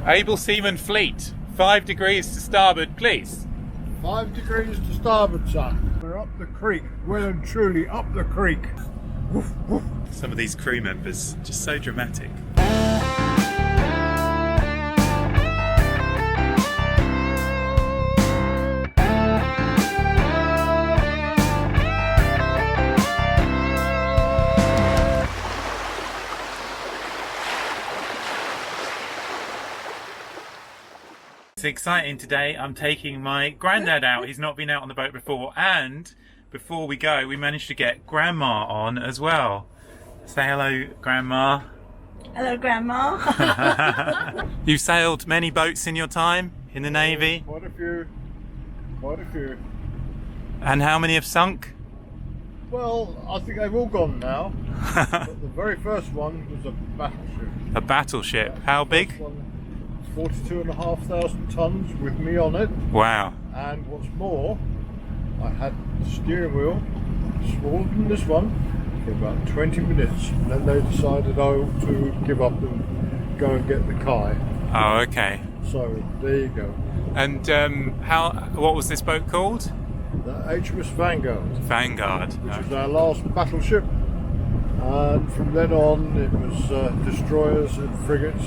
Able Seaman Fleet, 5 degrees to starboard, please. 5 degrees to starboard, sir. We're up the creek, well and truly up the creek. Woof, woof. Some of these crew members, just so dramatic. It's exciting today. I'm taking my granddad out. He's not been out on the boat before, and before we go we managed to get Grandma on as well. Say hello, Grandma. Hello, Grandma. You've sailed many boats in your time in the Navy? Quite a few. Quite a few. And how many have sunk? Well, I think they've all gone now. But the very first one was a battleship. A battleship? How big? 42,500 tons with me on it. Wow. And what's more, I had the steering wheel smaller than this one for about 20 minutes. And then they decided I ought to give up and go and get the Kai. Oh, okay. So there you go. And what was this boat called? The HMS Vanguard. Vanguard. Which was our last battleship. And from then on it was destroyers and frigates.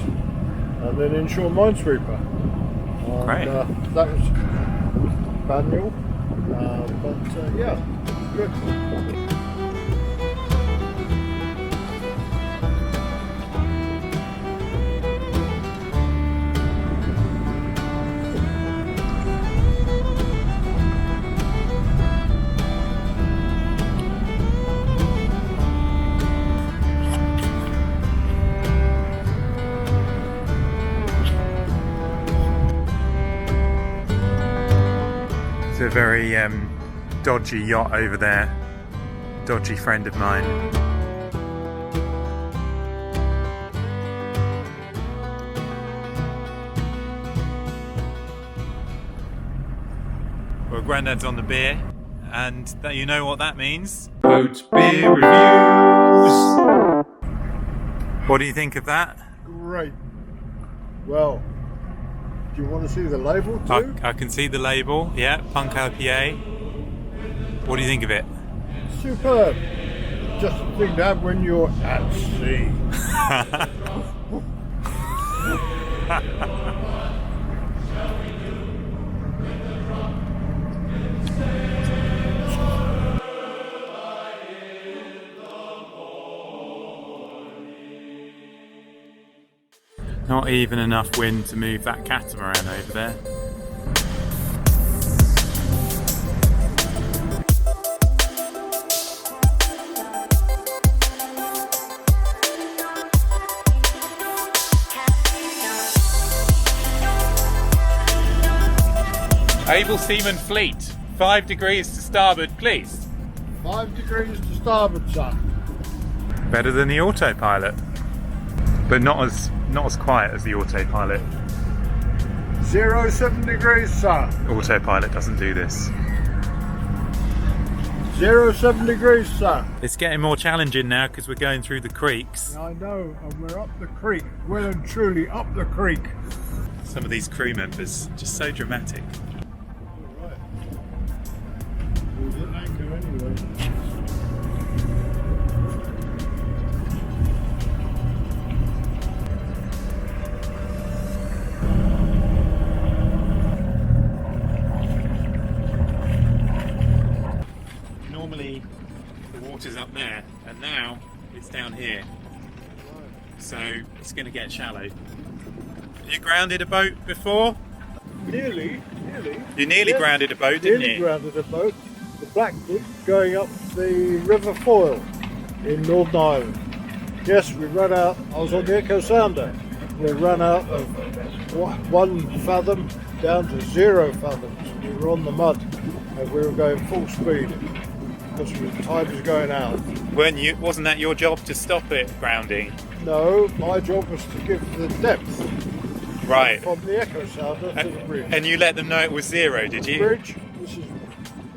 And then inshore minesweeper. Great. That was manual, but yeah, good. It's a very dodgy yacht over there, dodgy friend of mine. Well, Grandad's on the beer, and you know what that means. Boat Beer Reviews! What do you think of that? Great. Well, do you want to see the label too? I can see the label, yeah, Punk IPA. What do you think of it? Superb. Just a thing to have when you're at sea. Not even enough wind to move that catamaran over there. Able Seaman Fleet, 5 degrees to starboard, please. 5 degrees to starboard, sir. Better than the autopilot, but not as quiet as the autopilot. 07 degrees, sir. Autopilot doesn't do this. 07 degrees, sir. It's getting more challenging now because we're going through the creeks. I know, and we're up the creek, well and truly up the creek. Some of these crew members, just so dramatic. All right. We'll hit anchor anyway. Normally the water's up there, and now it's down here, so it's going to get shallow. Have you grounded a boat before? Nearly. You nearly Yes, grounded a boat, didn't nearly you? grounded a boat, the Blackfoot, going up the River Foyle in Northern Ireland. Yes, we ran out, I was on the Echo Sounder. We ran out of 1 fathom down to 0 fathoms. We were on the mud and we were going full speed because the tide was going out. Wasn't that your job to stop it grounding? No, my job was to give the depth Right. from the Echo Sounder to the bridge. And you let them know it was 0, did you? Bridge, this is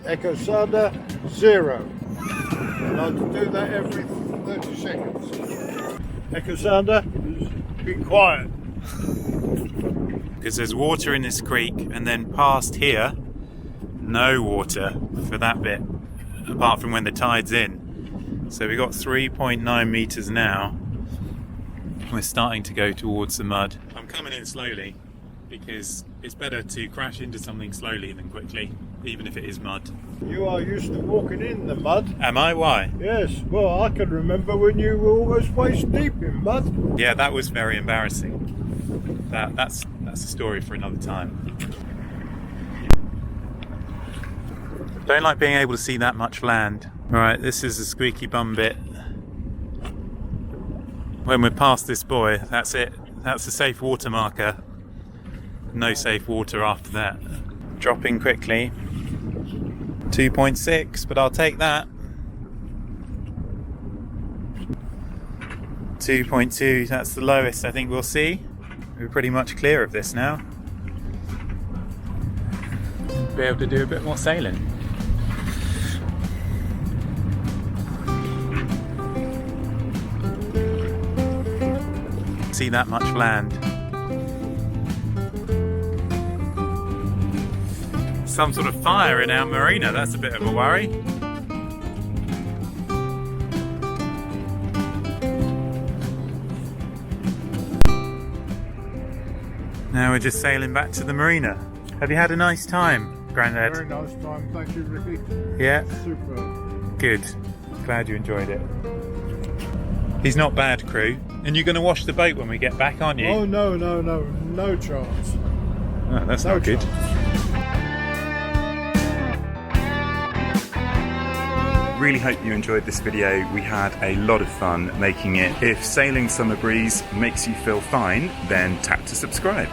Echo Sounder 0. And I can do that every 30 seconds. Echo Sounder, be quiet. because there's water in this creek, and then past here, no water for that bit, apart from when the tide's in. So we got 3.9 meters now. We're starting to go towards the mud. I'm coming in slowly because it's better to crash into something slowly than quickly, even if it is mud. You are used to walking in the mud. Am I? Why? Yes, well, I can remember when you were almost waist deep in mud. Yeah, that was very embarrassing. That's a story for another time. Don't like being able to see that much land. Right, this is the squeaky bum bit. When we're past this buoy, that's it. That's a safe water marker. No safe water after that. Dropping quickly. 2.6, but I'll take that. 2.2, that's the lowest I think we'll see. We're pretty much clear of this now. Be able to do a bit more sailing. See that much land. Some sort of fire in our marina, that's a bit of a worry. Now we're just sailing back to the marina. Have you had a nice time, Grandad? Very nice time, thank you, Ricky. Yeah? Super. Good. Glad you enjoyed it. He's not bad, crew. And you're going to wash the boat when we get back, aren't you? Oh, no chance. Oh, that's No not good. chance. Really hope you enjoyed this video. We had a lot of fun making it. If Sailing Summer Breeze makes you feel fine, then tap to subscribe.